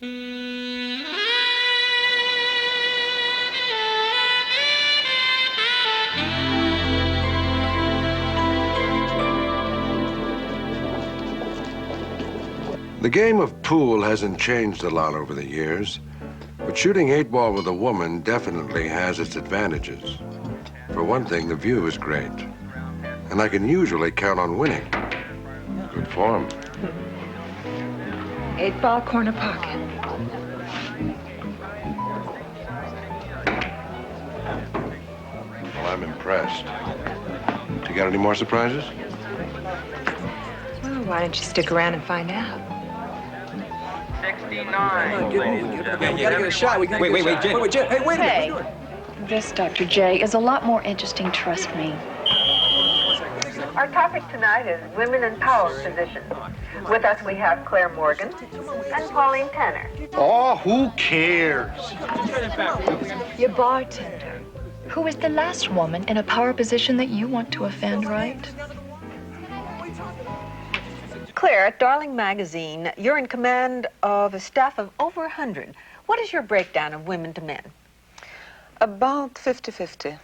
The game of pool hasn't changed a lot over the years, but shooting 8-ball with a woman definitely has its advantages. For one thing, the view is great, and I can usually count on winning. Good form. 8-ball corner pocket. Well, I'm impressed. You got any more surprises? Well, why don't you stick around and find out? 69. We gotta get a shot. Wait, Jen. Hey, wait a minute. This, Dr. J, is a lot more interesting, trust me. Our topic tonight is women in power positions. With us we have Claire Morgan and Pauline Tanner. Oh, who cares? Your bartender. Who is the last woman in a power position that you want to offend, right? Claire, at Darling Magazine, you're in command of a staff of over 100. What is your breakdown of women to men? About 50-50.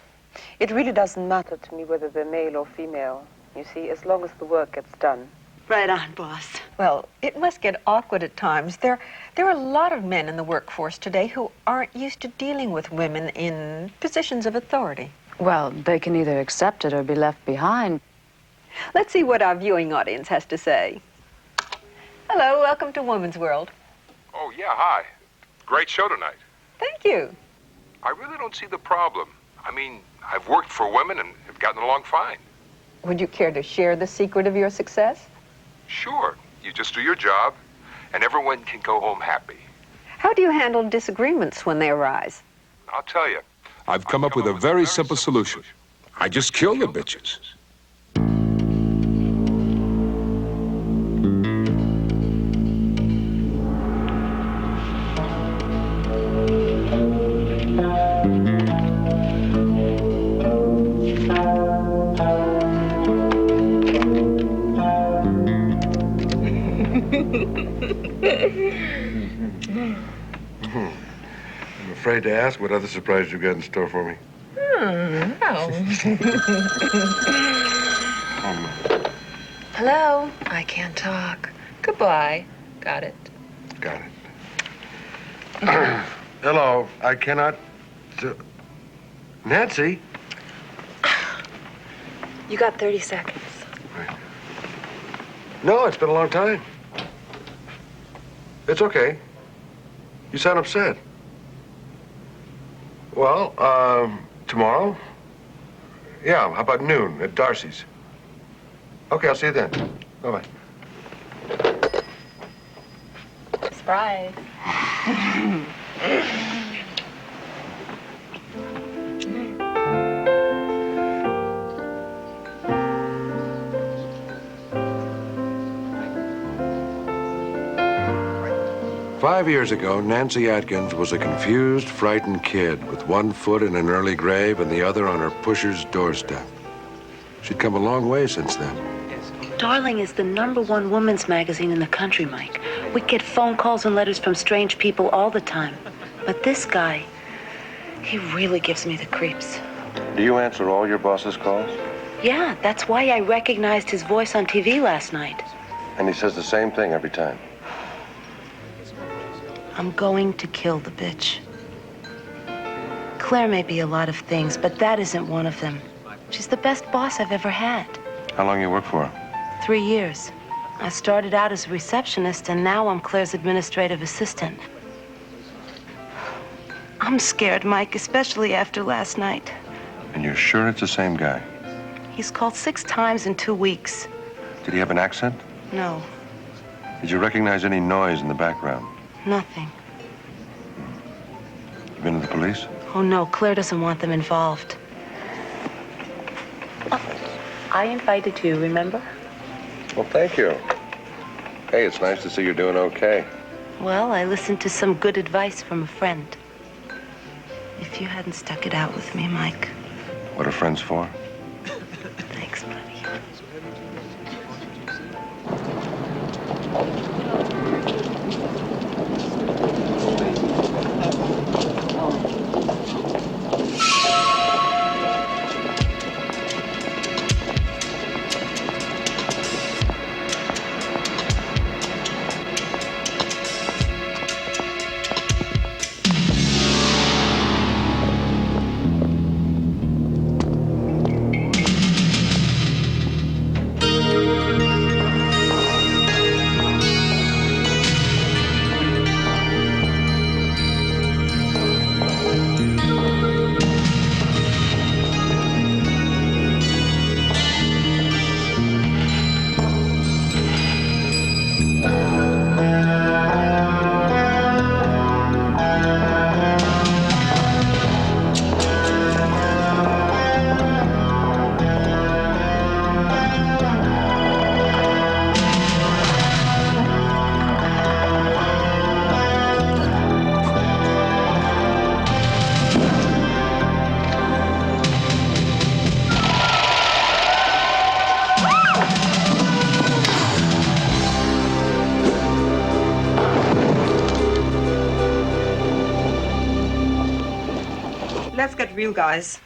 It really doesn't matter to me whether they're male or female, you see, as long as the work gets done. Right on, boss. Well, it must get awkward at times. There are a lot of men in the workforce today who aren't used to dealing with women in positions of authority. Well, they can either accept it or be left behind. Let's see what our viewing audience has to say. Hello, welcome to Woman's World. Oh, yeah, hi. Great show tonight. Thank you. I really don't see the problem. I mean, I've worked for women and have gotten along fine. Would you care to share the secret of your success? Sure. You just do your job, and everyone can go home happy. How do you handle disagreements when they arise? I'll tell you. I've come up with a very simple solution. I just kill the bitches. I'm afraid to ask what other surprise you got in store for me. No. Hello? I can't talk. Goodbye. Got it. Got it. Hello, I cannot... Nancy? You got 30 seconds. No, it's been a long time. It's okay. You sound upset. Well, tomorrow? Yeah, how about noon at Darcy's? Okay, I'll see you then. Bye-bye. Surprise. 5 years ago, Nancy Atkins was a confused, frightened kid with one foot in an early grave and the other on her pusher's doorstep. She'd come a long way since then. Darling is the #1 women's magazine in the country, Mike. We get phone calls and letters from strange people all the time. But this guy, he really gives me the creeps. Do you answer all your boss's calls? Yeah, that's why I recognized his voice on TV last night. And he says the same thing every time. I'm going to kill the bitch. Claire may be a lot of things, but that isn't one of them. She's the best boss I've ever had. How long you work for? 3 years. I started out as a receptionist, and now I'm Claire's administrative assistant. I'm scared, Mike, especially after last night. And you're sure it's the same guy? He's called 6 times in 2 weeks. Did he have an accent? No, Did you recognize any noise in the background? nothing. You been to the police? Oh, no, Claire doesn't want them involved. Oh, I invited you, remember? Well, thank you. Hey, it's nice to see you're doing okay. Well, I listened to some good advice from a friend. If you hadn't stuck it out with me, Mike. What are friends for? Thanks, buddy. let's get real, guys.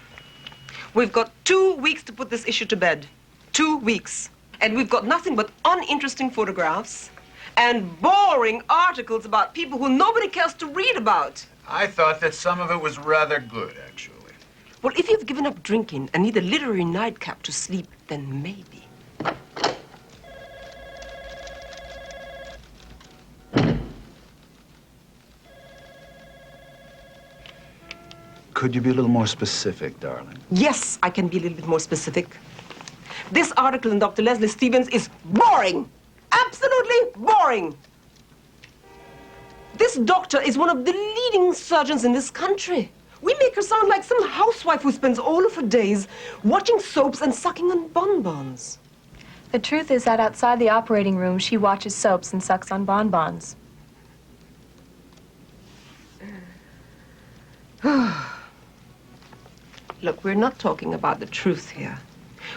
We've got 2 weeks to put this issue to bed. 2 weeks. And we've got nothing but uninteresting photographs and boring articles about people who nobody cares to read about. I thought that some of it was rather good, actually. Well, if you've given up drinking and need a literary nightcap to sleep, then maybe. Could you be a little more specific, darling? Yes, I can be a little bit more specific. This article in Dr. Leslie Stevens is boring. Absolutely boring. This doctor is one of the leading surgeons in this country. We make her sound like some housewife who spends all of her days watching soaps and sucking on bonbons. The truth is that outside the operating room, she watches soaps and sucks on bonbons. Look, we're not talking about the truth here.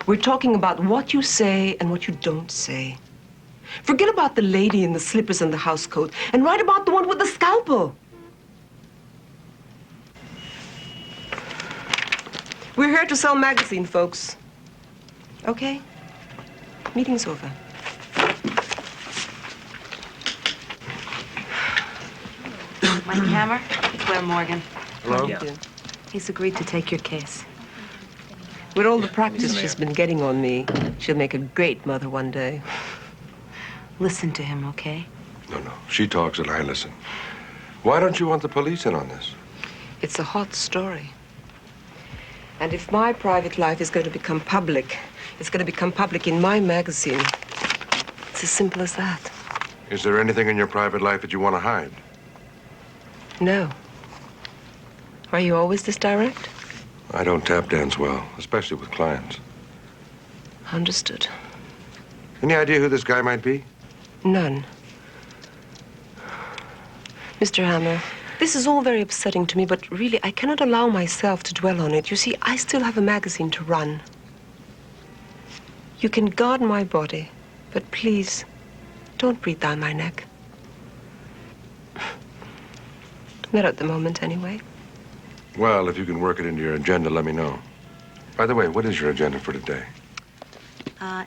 We're talking about what you say and what you don't say. Forget about the lady in the slippers and the housecoat and write about the one with the scalpel. We're here to sell magazine, folks. Okay? Meeting's over. Mike Hammer, Claire Morgan. Hello? How do you do? He's agreed to take your case. With all the practice she's been getting on me, she'll make a great mother one day. Listen to him, okay? No. She talks and I listen. Why don't you want the police in on this? It's a hot story. And if my private life is going to become public, it's going to become public in my magazine. It's as simple as that. Is there anything in your private life that you want to hide? No. Are you always this direct? I don't tap dance well, especially with clients. Understood. Any idea who this guy might be? None. Mr. Hammer, this is all very upsetting to me, but really, I cannot allow myself to dwell on it. You see, I still have a magazine to run. You can guard my body, but please, don't breathe down my neck. Not at the moment, anyway. Well, if you can work it into your agenda, let me know. By the way, what is your agenda for today?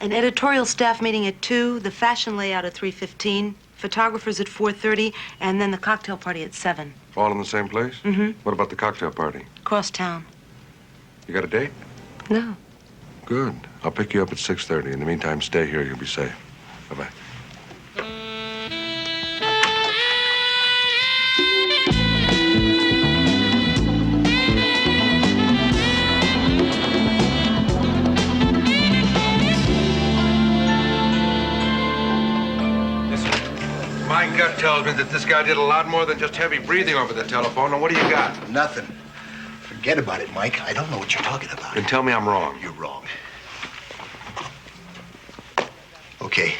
An editorial staff meeting at 2, the fashion layout at 3:15, photographers at 4:30, and then the cocktail party at 7. All in the same place? Mm-hmm. What about the cocktail party? Cross town. You got a date? No. Good. I'll pick you up at 6:30. In the meantime, stay here. You'll be safe. Bye-bye. My gut tells me that this guy did a lot more than just heavy breathing over the telephone. And what do you got? Nothing. Forget about it, Mike. I don't know what you're talking about. Then tell me I'm wrong. You're wrong. Okay.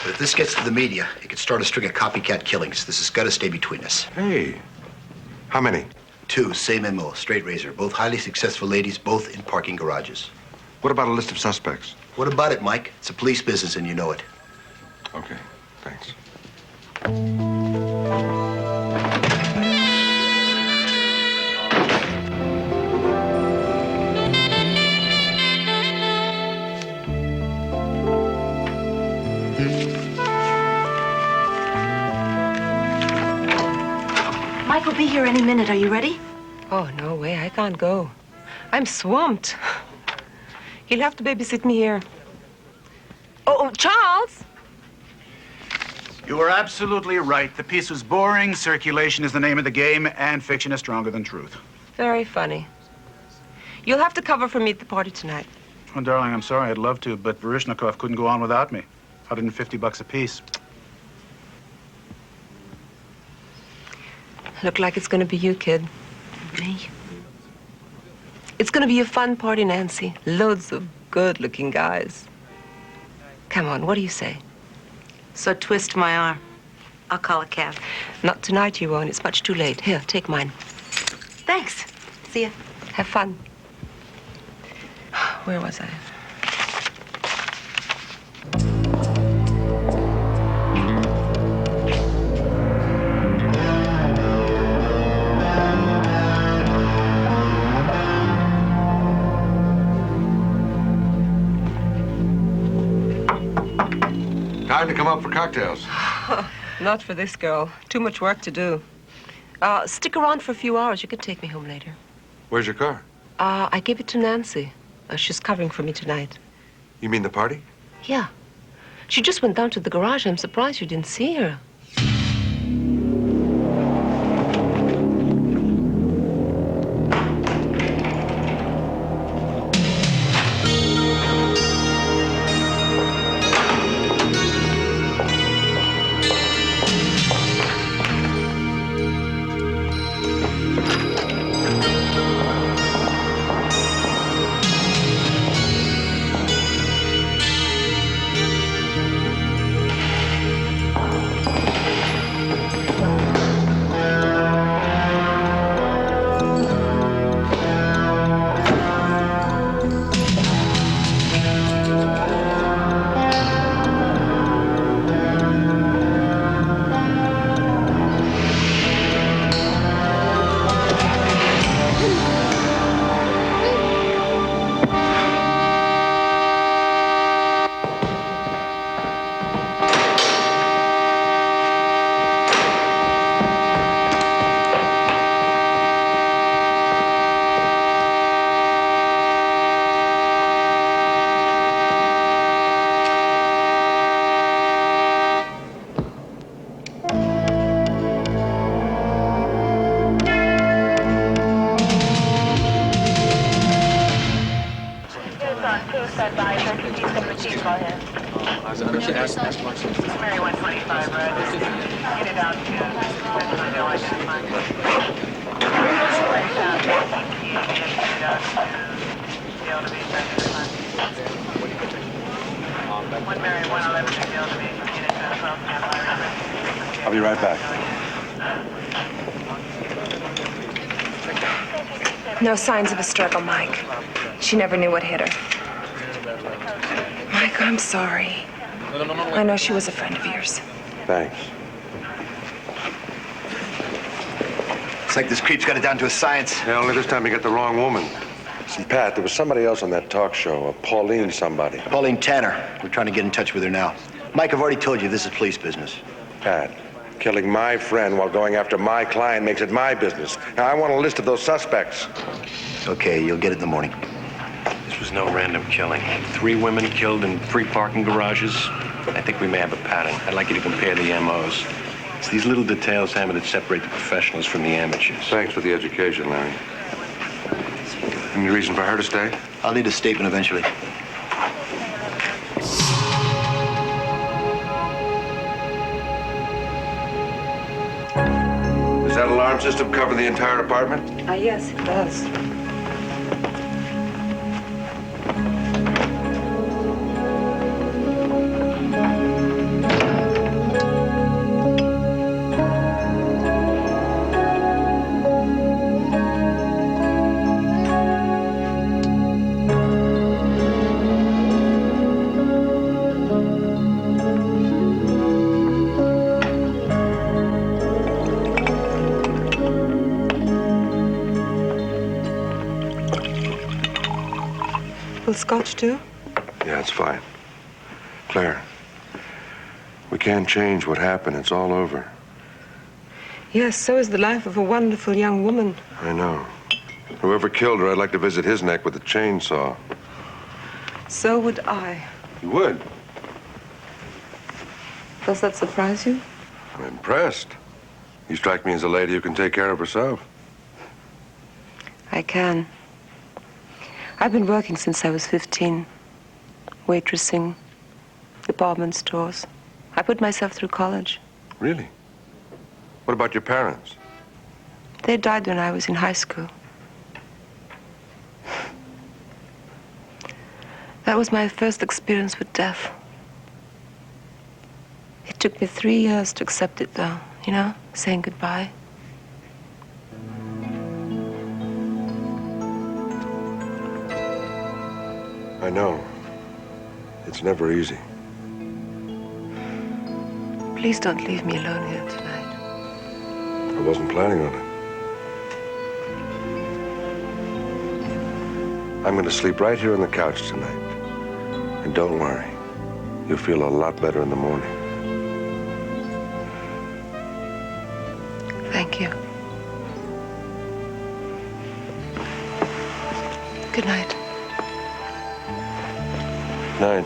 But if this gets to the media, it could start a string of copycat killings. This has got to stay between us. Hey. How many? 2, same MO, straight razor. Both highly successful ladies, both in parking garages. What about a list of suspects? What about it, Mike? It's a police business and you know it. Okay. Thanks. Mike will be here any minute. Are you ready? Oh, no way. I can't go. I'm swamped. He'll have to babysit me here. Oh, Charles! You were absolutely right. The piece was boring, circulation is the name of the game, and fiction is stronger than truth. Very funny. You'll have to cover for me at the party tonight. Oh, darling, I'm sorry. I'd love to, but Varishnikov couldn't go on without me. $150 apiece. Look like it's going to be you, kid. Me? It's going to be a fun party, Nancy. Loads of good-looking guys. Come on, what do you say? So twist my arm. I'll call a cab. Not tonight, you won't. It's much too late. Here, take mine. Thanks. See ya. Have fun. Where was I? to come up for cocktails. Not for this girl. Too much work to do. Stick around for a few hours. You can take me home later. Where's your car? I gave it to Nancy. She's covering for me tonight. You mean the party? Yeah. She just went down to the garage. I'm surprised you didn't see her. Mary 125, right? Get it out to One Mary 111, I'll be right back. No signs of a struggle, Mike. She never knew what hit her. Mike, I'm sorry. I know she was a friend of yours. Thanks. It's like this creep's got it down to a science. Yeah, only this time you got the wrong woman. Listen, Pat, there was somebody else on that talk show, a Pauline somebody. Pauline Tanner. We're trying to get in touch with her now. Mike, I've already told you this is police business. Pat, killing my friend while going after my client makes it my business. Now, I want a list of those suspects. Okay, you'll get it in the morning. This was no random killing. 3 women killed in 3 parking garages. I think we may have a pattern. I'd like you to compare the MOs. It's these little details, Hammer, that separate the professionals from the amateurs. Thanks for the education, Larry. Any reason for her to stay? I'll need a statement eventually. Does that alarm system cover the entire apartment? Yes, it does. Scotch, too? Yeah, it's fine. Claire, we can't change what happened. It's all over. Yes, so is the life of a wonderful young woman. I know. Whoever killed her, I'd like to visit his neck with a chainsaw. So would I. You would? Does that surprise you? I'm impressed. You strike me as a lady who can take care of herself. I can. I've been working since I was 15. Waitressing, department stores. I put myself through college. Really? What about your parents? They died when I was in high school. That was my first experience with death. It took me 3 years to accept it, though, you know, saying goodbye. I know. It's never easy. Please don't leave me alone here tonight. I wasn't planning on it. I'm going to sleep right here on the couch tonight. And don't worry, you'll feel a lot better in the morning. Thank you. Good night. Night.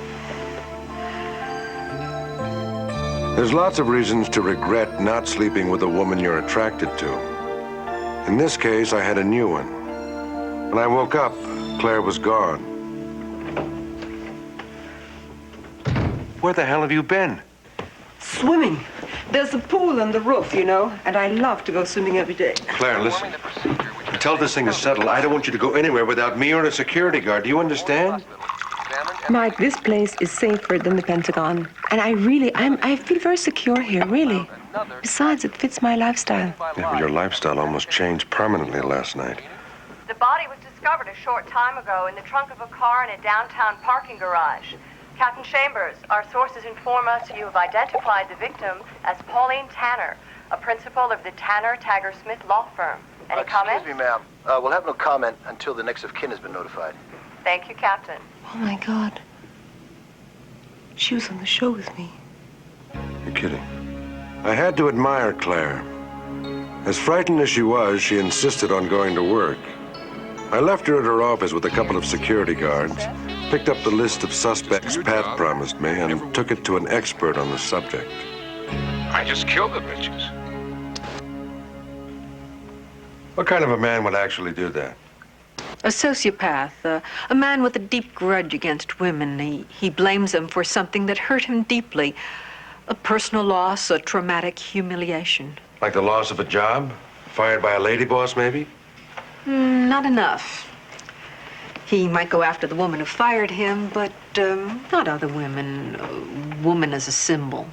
There's lots of reasons to regret not sleeping with a woman you're attracted to. In this case, I had a new one. When I woke up, Claire was gone. Where the hell have you been? Swimming. There's a pool on the roof, you know, and I love to go swimming every day. Claire, listen. Until this thing is settled, I don't want you to go anywhere without me or a security guard. Do you understand? Mike, this place is safer than the Pentagon. And I feel very secure here, really. Besides, it fits my lifestyle. Yeah, but your lifestyle almost changed permanently last night. The body was discovered a short time ago in the trunk of a car in a downtown parking garage. Captain Chambers, our sources inform us you have identified the victim as Pauline Tanner, a principal of the Tanner Tagger Smith law firm. Any comments? Excuse me, ma'am. We'll have no comment until the next of kin has been notified. Thank you, Captain. Oh, my God. She was on the show with me. You're kidding. I had to admire Claire. As frightened as she was, she insisted on going to work. I left her at her office with a couple of security guards, picked up the list of suspects Pat promised me, and took it to an expert on the subject. I just killed the bitches. What kind of a man would actually do that? A sociopath, a man with a deep grudge against women. He blames them for something that hurt him deeply. A personal loss, a traumatic humiliation. Like the loss of a job? Fired by a lady boss, maybe? Not enough. He might go after the woman who fired him, but not other women. Woman as a symbol.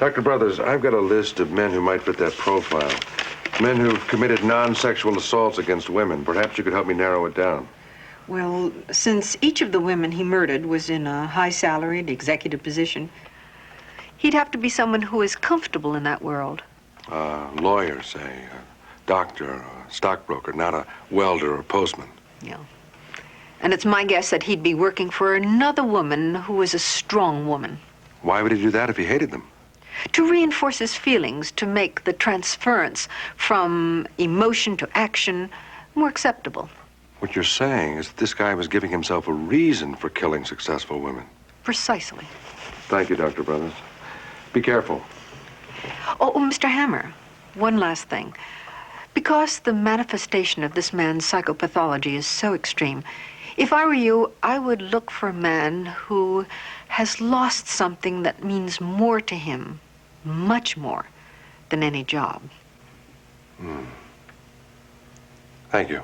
Dr. Brothers, I've got a list of men who might fit that profile. Men who've committed non-sexual assaults against women. Perhaps you could help me narrow it down. Well, since each of the women he murdered was in a high-salaried executive position, he'd have to be someone who is comfortable in that world. Lawyer, say, a doctor, a stockbroker, not a welder or postman. Yeah. And it's my guess that he'd be working for another woman who was a strong woman. Why would he do that if he hated them? To reinforce his feelings, to make the transference from emotion to action more acceptable. What you're saying is that this guy was giving himself a reason for killing successful women. Precisely. Thank you, Dr. Brothers. Be careful. Oh, Mr. Hammer, one last thing. Because the manifestation of this man's psychopathology is so extreme, if I were you, I would look for a man who has lost something that means more to him, much more, than any job. Thank you.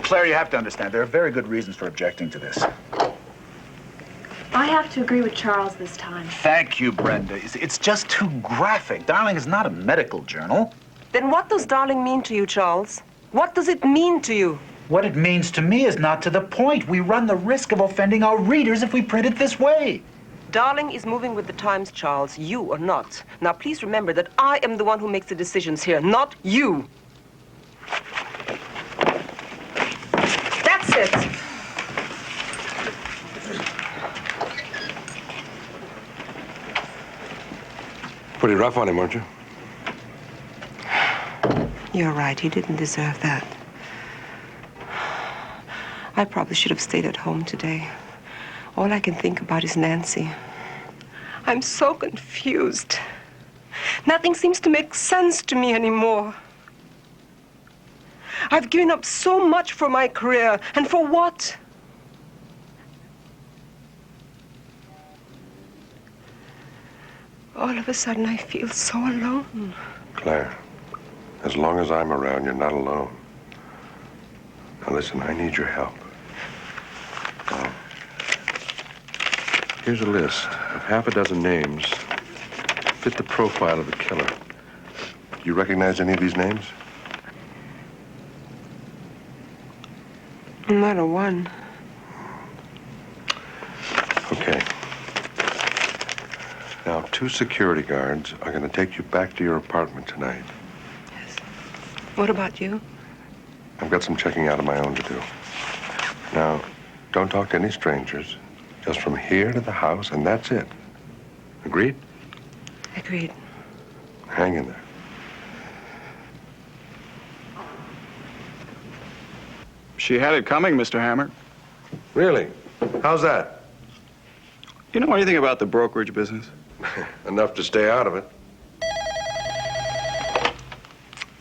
Claire, you have to understand, there are very good reasons for objecting to this. I have to agree with Charles this time. Thank you, Brenda. It's just too graphic. Darling is not a medical journal. Then what does darling mean to you, Charles? What does it mean to you? What it means to me is not to the point. We run the risk of offending our readers if we print it this way. Darling is moving with the times, Charles. You are not. Now, please remember that I am the one who makes the decisions here, not you. That's it. Pretty rough on him, weren't you? You're right. He didn't deserve that. I probably should have stayed at home today. All I can think about is Nancy. I'm so confused. Nothing seems to make sense to me anymore. I've given up so much for my career, and for what? All of a sudden, I feel so alone. Claire, as long as I'm around, you're not alone. Now listen, I need your help. Here's a list of half a dozen names that fit the profile of the killer. Do you recognize any of these names? Not a one. Okay. Now, 2 security guards are going to take you back to your apartment tonight. Yes. What about you? I've got some checking out of my own to do. Now, don't talk to any strangers. Just from here to the house, and that's it. Agreed? Agreed. Hang in there. She had it coming, Mr. Hammer. Really? How's that? You know anything about the brokerage business? Enough to stay out of it.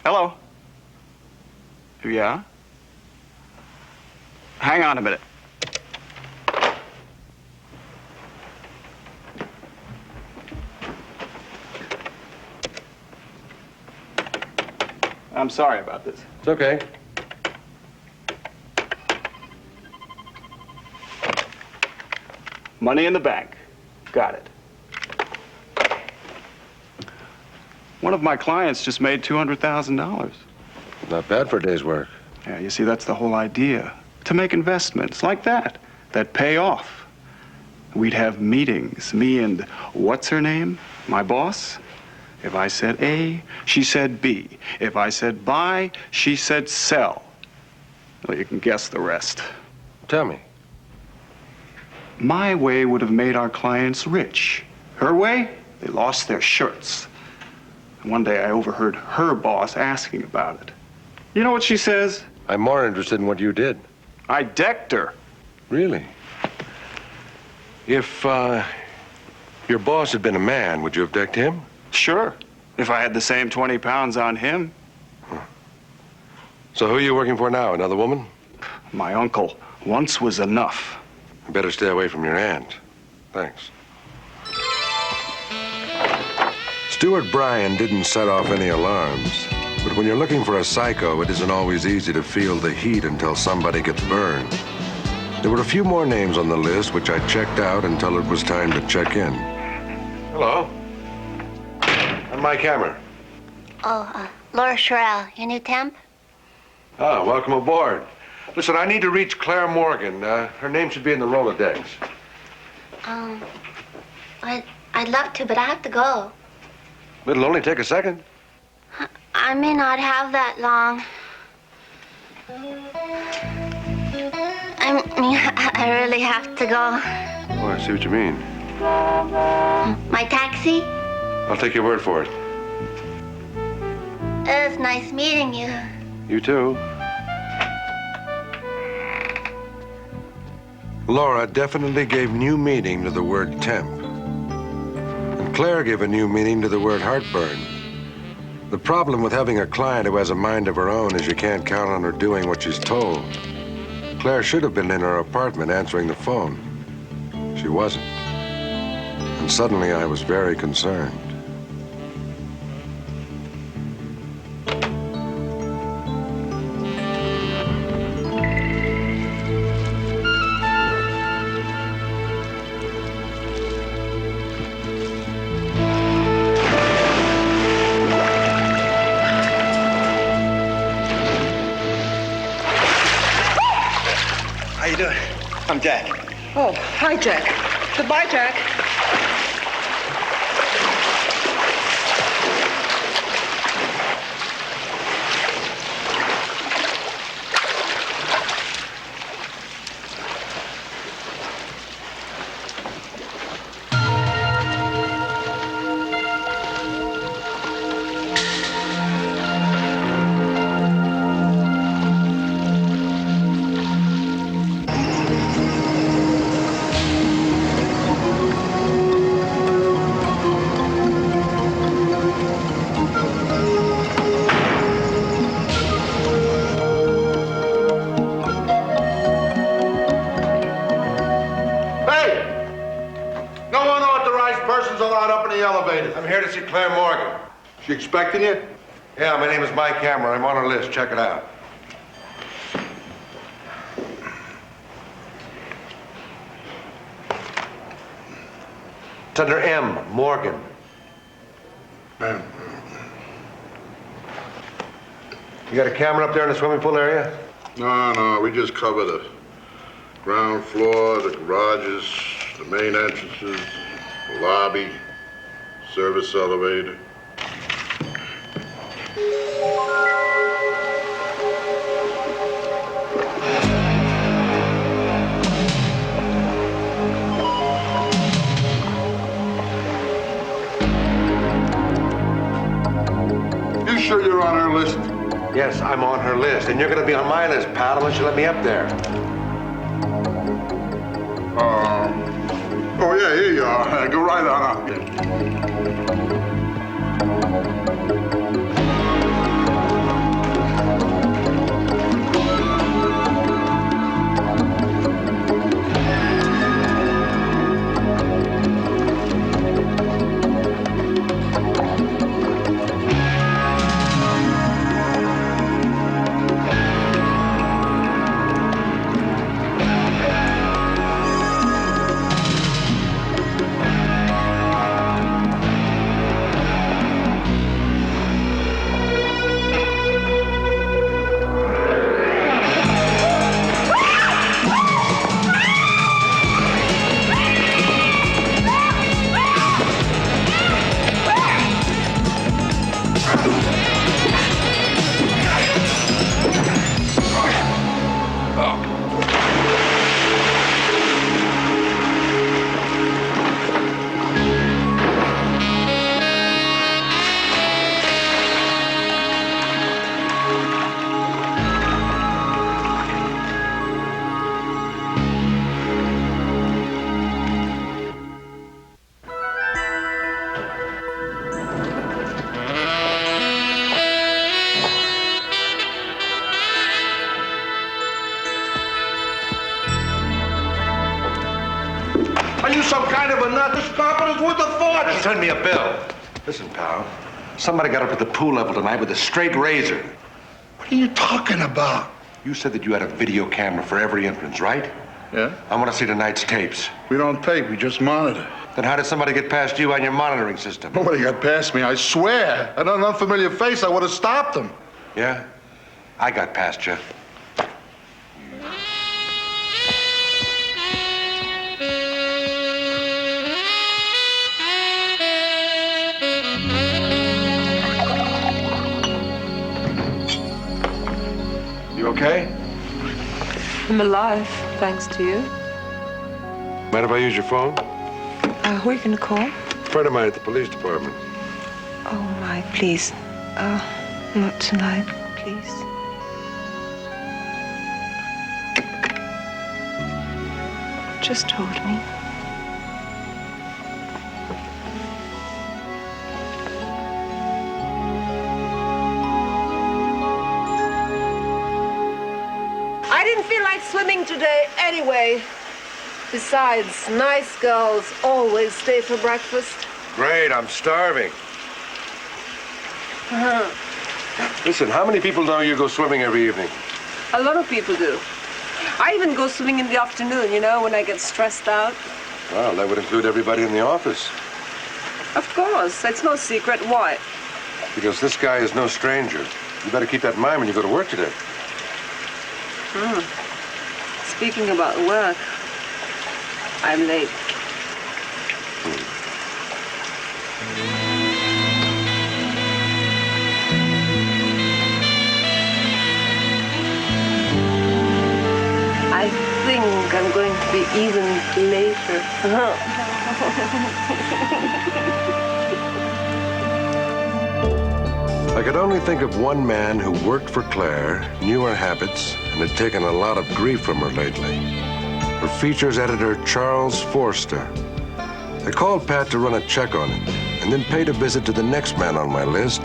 Hello? Yeah? Hang on a minute. I'm sorry about this. It's okay. Money in the bank. Got it. One of my clients just made $200,000. Not bad for a day's work. Yeah, you see, that's the whole idea. To make investments like that pay off. We'd have meetings, me and what's her name? My boss? If I said A, she said B. If I said buy, she said sell. Well, you can guess the rest. Tell me. My way would have made our clients rich. Her way, they lost their shirts. And one day I overheard her boss asking about it. You know what she says? I'm more interested in what you did. I decked her. Really? If your boss had been a man, would you have decked him? Sure. If I had the same 20 pounds on him. So who are you working for now? Another woman? My uncle. Once was enough. You better stay away from your aunt. Thanks. Stuart Bryan didn't set off any alarms. But when you're looking for a psycho, it isn't always easy to feel the heat until somebody gets burned. There were a few more names on the list, which I checked out until it was time to check in. Hello. I'm Mike Hammer. Oh, Laura Sherrill, your new temp? Ah, welcome aboard. Listen, I need to reach Claire Morgan. Her name should be in the Rolodex. I'd love to, but I have to go. It'll only take a second. I may not have that long. I really have to go. Oh, I see what you mean. My taxi? I'll take your word for it. It was nice meeting you. You too. Laura definitely gave new meaning to the word temp. And Claire gave a new meaning to the word heartburn. The problem with having a client who has a mind of her own is you can't count on her doing what she's told. Claire should have been in her apartment answering the phone. She wasn't. And suddenly I was very concerned. How you doing? I'm Jack. Oh, hi, Jack. Goodbye, Jack. I'm here to see Claire Morgan. She expecting you? Yeah, my name is Mike Hammer. I'm on her list. Check it out. It's under M, Morgan. You got a camera up there in the swimming pool area? No, we just cover the ground floor, the garages, the main entrances, the lobby. Service elevator. You sure you're on her list? Yes, I'm on her list, and you're gonna be on my list, pal, unless you let me up there. Oh, yeah, here you are. Go right on up there. Are you some kind of a nut? This carpet is worth a fortune. Send me a bill. Listen, pal. Somebody got up at the pool level tonight with a straight razor. What are you talking about? You said that you had a video camera for every entrance, right? Yeah? I want to see tonight's tapes. We don't tape, we just monitor. Then how did somebody get past you on your monitoring system? Nobody got past me, I swear. An unfamiliar face, I would have stopped them. Yeah? I got past you. You okay? I'm alive, thanks to you. Mind if I use your phone? Who are you gonna call? A friend of mine at the police department. Oh, my, please. Not tonight, please. Just hold me. I didn't feel like swimming today anyway. Besides, nice girls always stay for breakfast. Great, I'm starving. Listen, how many people know you go swimming every evening? A lot of people do. I even go swimming in the afternoon, you know, when I get stressed out. Well, that would include everybody in the office. Of course, it's no secret. Why? Because this guy is no stranger. You better keep that in mind when you go to work today. Speaking about work, I'm late. I think I'm going to be even later. I could only think of one man who worked for Claire, knew her habits, and had taken a lot of grief from her lately. Her features editor, Charles Forster. I called Pat to run a check on him, and then paid a visit to the next man on my list,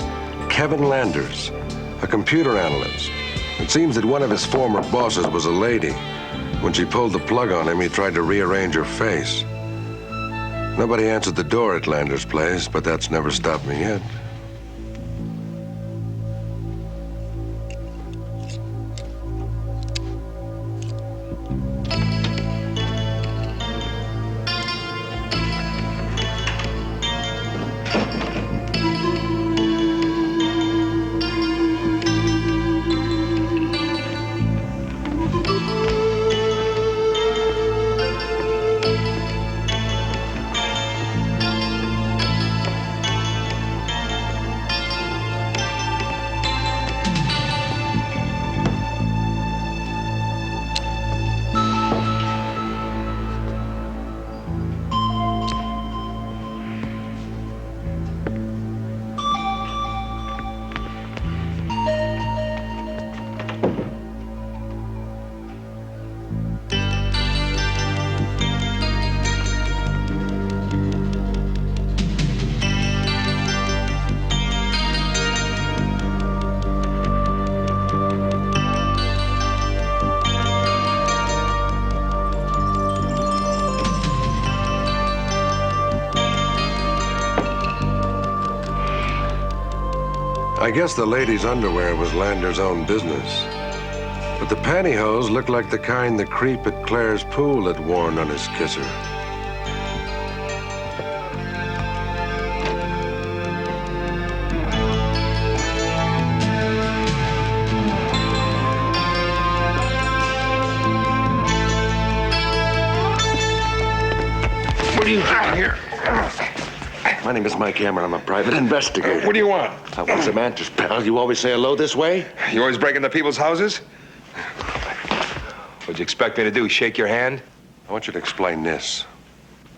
Kevin Landers, a computer analyst. It seems that one of his former bosses was a lady. When she pulled the plug on him, he tried to rearrange her face. Nobody answered the door at Landers' place, but that's never stopped me yet. I guess the lady's underwear was Lander's own business. But the pantyhose looked like the kind the creep at Claire's pool had worn on his kisser. What are you doing here? My name is Mike Hammer. I'm a private investigator. What do you want? I want some answers, pal. You always say hello this way? You always break into people's houses? What'd you expect me to do, shake your hand? I want you to explain this.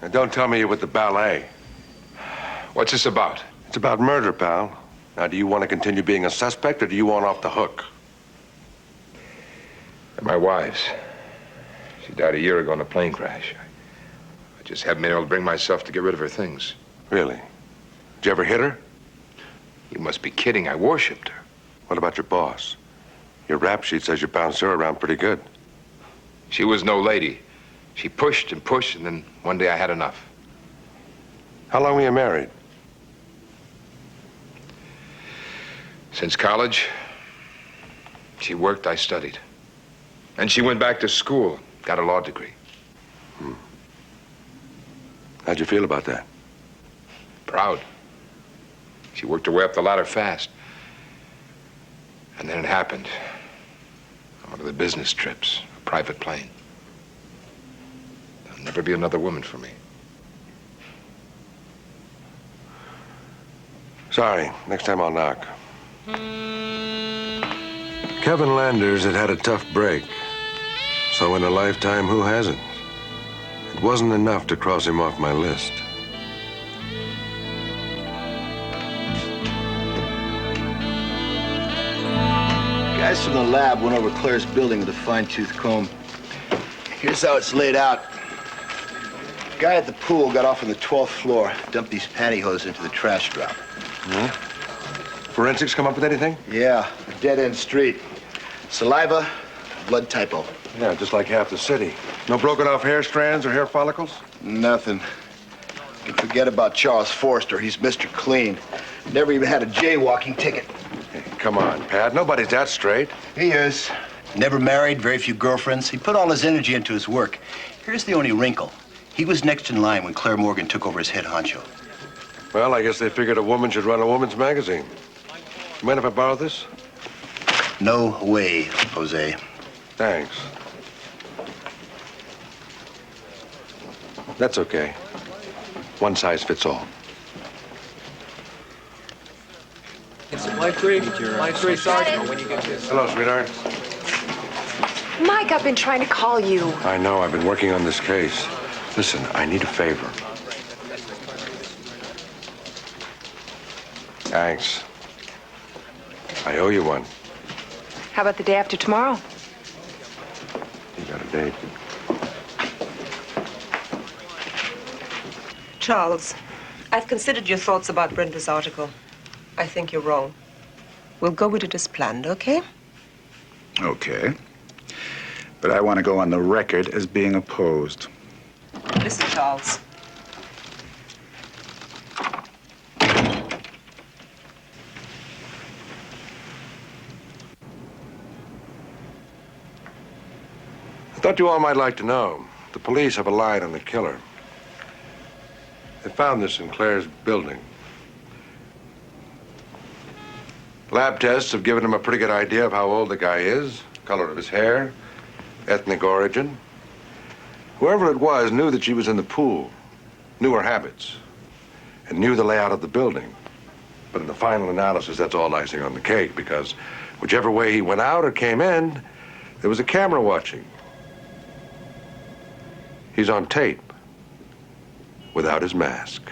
And don't tell me you're with the ballet. What's this about? It's about murder, pal. Now, do you want to continue being a suspect, or do you want off the hook? My wife's. She died a year ago in a plane crash. I just haven't been able to bring myself to get rid of her things. Really? Did you ever hit her? You must be kidding. I worshipped her. What about your boss? Your rap sheet says you bounced her around pretty good. She was no lady. She pushed, and then one day I had enough. How long were you married? Since college. She worked, I studied. And she went back to school, got a law degree. How'd you feel about that? Proud. She worked her way up the ladder fast. And then it happened. On one of the business trips, a private plane. There'll never be another woman for me. Sorry, next time I'll knock. Kevin Landers had had a tough break. So in a lifetime, who hasn't? It wasn't enough to cross him off my list. Guys from the lab went over Claire's building with a fine-tooth comb. Here's how it's laid out. The guy at the pool got off on the 12th floor, dumped these pantyhose into the trash drop. Forensics come up with anything? Yeah, a dead-end street. Saliva, blood typo. Yeah, just like half the city. No broken off hair strands or hair follicles? Nothing. You can forget about Charles Forrester. He's Mr. Clean. Never even had a jaywalking ticket. Hey, come on, Pat. Nobody's that straight. He is. Never married, very few girlfriends. He put all his energy into his work. Here's the only wrinkle. He was next in line when Claire Morgan took over as head honcho. Well, I guess they figured a woman should run a woman's magazine. You mind if I borrow this? No way, Jose. Thanks. That's okay. One size fits all. Line 3, Sergeant. When you get this. Hello, sweetheart. Mike, I've been trying to call you. I know. I've been working on this case. Listen, I need a favor. Thanks. I owe you one. How about the day after tomorrow? You got a date. Charles, I've considered your thoughts about Brenda's article. I think you're wrong. We'll go with it as planned, okay? Okay. But I want to go on the record as being opposed. Listen, Charles. I thought you all might like to know. The police have a line on the killer. They found this in Claire's building. Lab tests have given them a pretty good idea of how old the guy is, color of his hair, ethnic origin. Whoever it was knew that she was in the pool, knew her habits, and knew the layout of the building. But in the final analysis, that's all icing on the cake, because whichever way he went out or came in, there was a camera watching. He's on tape, without his mask.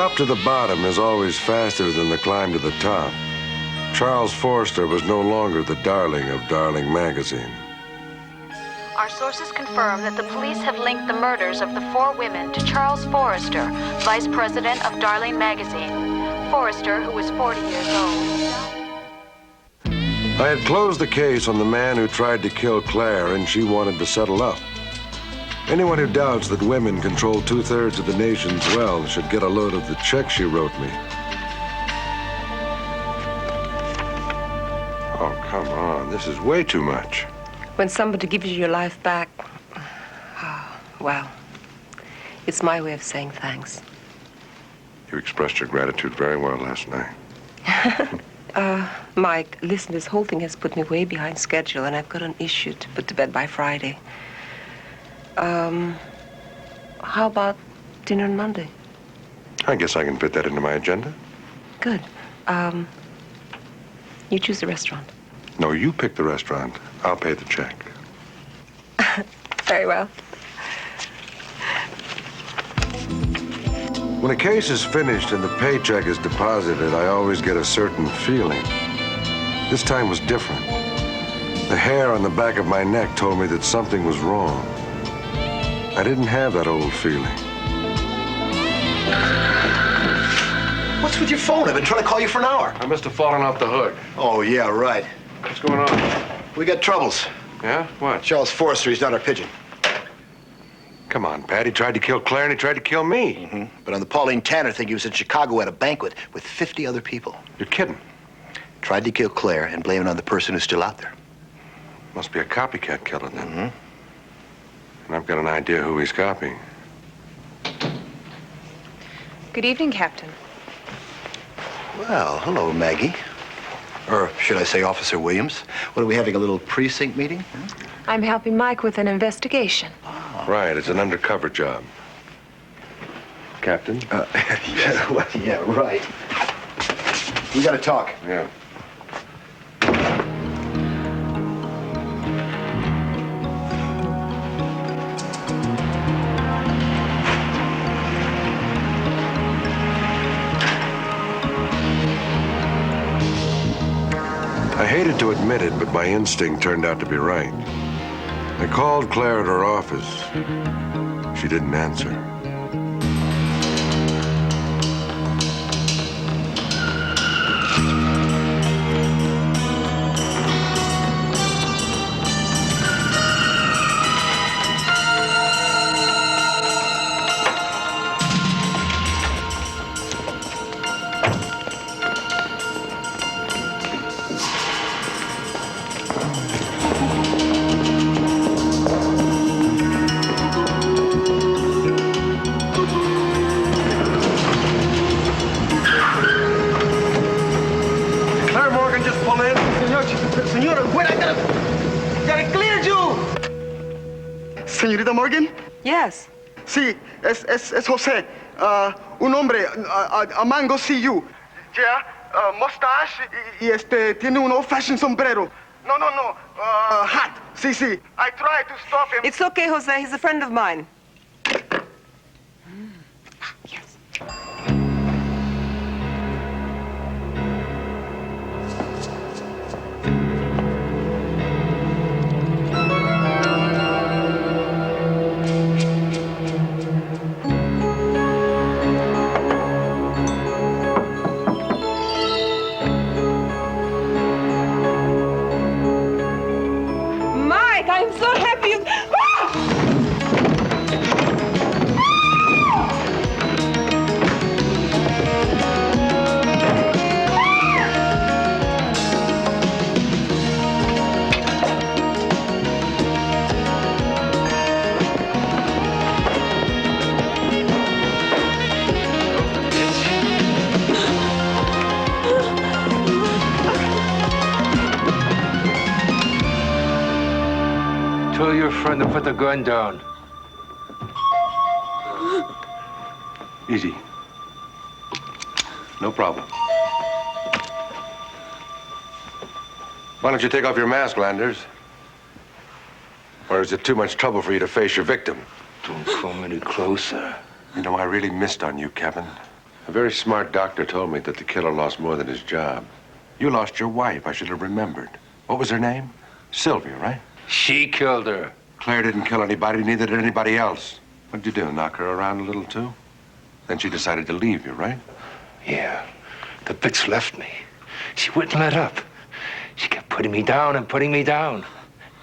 drop to the bottom is always faster than the climb to the top. Charles Forrester was no longer the darling of Darling magazine. Our sources confirm that the police have linked the murders of the 4 women to Charles Forrester, vice president of Darling magazine. Forrester, who was 40 years old. I had closed the case on the man who tried to kill Claire, and she wanted to settle up. Anyone who doubts that women control 2/3 of the nation's wealth should get a load of the check she wrote me. Oh, come on. This is way too much. When somebody gives you your life back, oh, well, it's my way of saying thanks. You expressed your gratitude very well last night. Mike, listen, this whole thing has put me way behind schedule, and I've got an issue to put to bed by Friday. How about dinner on Monday? I guess I can fit that into my agenda. Good. You choose the restaurant. No, you pick the restaurant. I'll pay the check. Very well. When a case is finished and the paycheck is deposited, I always get a certain feeling. This time was different. The hair on the back of my neck told me that something was wrong. I didn't have that old feeling. What's with your phone? I've been trying to call you for an hour. I must have fallen off the hook. Oh, yeah, right. What's going on? We got troubles. Yeah? What? Charles Forrester, he's not our pigeon. Come on, Pat. He tried to kill Claire and he tried to kill me. Mm-hmm. But on the Pauline Tanner thing, he was in Chicago at a banquet with 50 other people. You're kidding. Tried to kill Claire and blame it on the person who's still out there. Must be a copycat killer then. Mm-hmm. And I've got an idea who he's copying. Good evening, Captain. Well, hello, Maggie. Or should I say Officer Williams? What, are we having a little precinct meeting? I'm helping Mike with an investigation. Right, it's an undercover job. Captain? Yeah, well, yeah, right. We gotta talk. Yeah. I hated to admit it, but my instinct turned out to be right. I called Claire at her office. She didn't answer. Señorita Morgan? Yes. Sí, es José. Un hombre, a mango CU. Yeah, mustache y tiene un old-fashioned sombrero. No, hat. Sí. I tried to stop him. It's okay, Jose. He's a friend of mine. Yes. I'm so happy you... Tell your friend to put the gun down. Easy. No problem. Why don't you take off your mask, Landers? Or is it too much trouble for you to face your victim? Don't come any closer. You know, I really missed on you, Kevin. A very smart doctor told me that the killer lost more than his job. You lost your wife. I should have remembered. What was her name? Sylvia, right? She killed her. Claire didn't kill anybody, neither did anybody else. What'd you do, knock her around a little, too? Then she decided to leave you, right? Yeah. The bitch left me. She wouldn't let up. She kept putting me down and putting me down.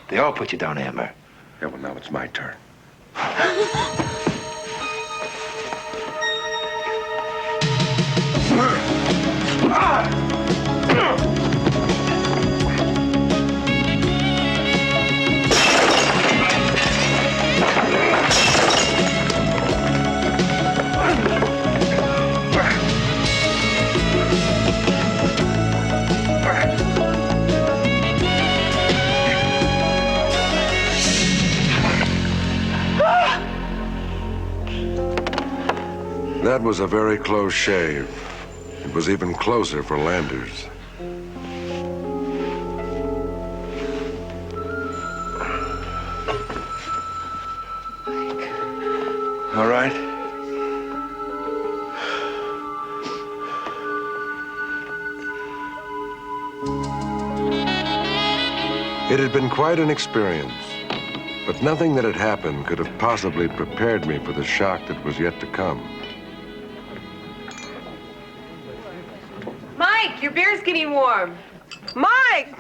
They all put you down, Amber. Yeah, well, now it's my turn. That was a very close shave. It was even closer for Landers. All right. It had been quite an experience, but nothing that had happened could have possibly prepared me for the shock that was yet to come. Mike, your beer's getting warm. Mike,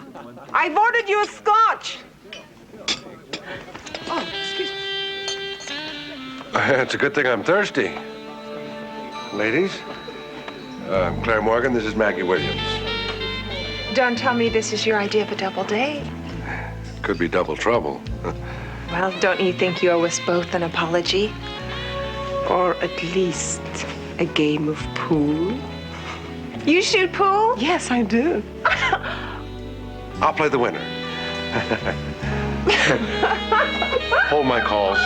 I've ordered you a scotch. Oh, excuse me. It's a good thing I'm thirsty. Ladies, I'm Claire Morgan. This is Maggie Williams. Don't tell me this is your idea of a double date. Could be double trouble. Well, don't you think you owe us both an apology? Or at least a game of pool? You shoot pool? Yes, I do. I'll play the winner. Hold my calls.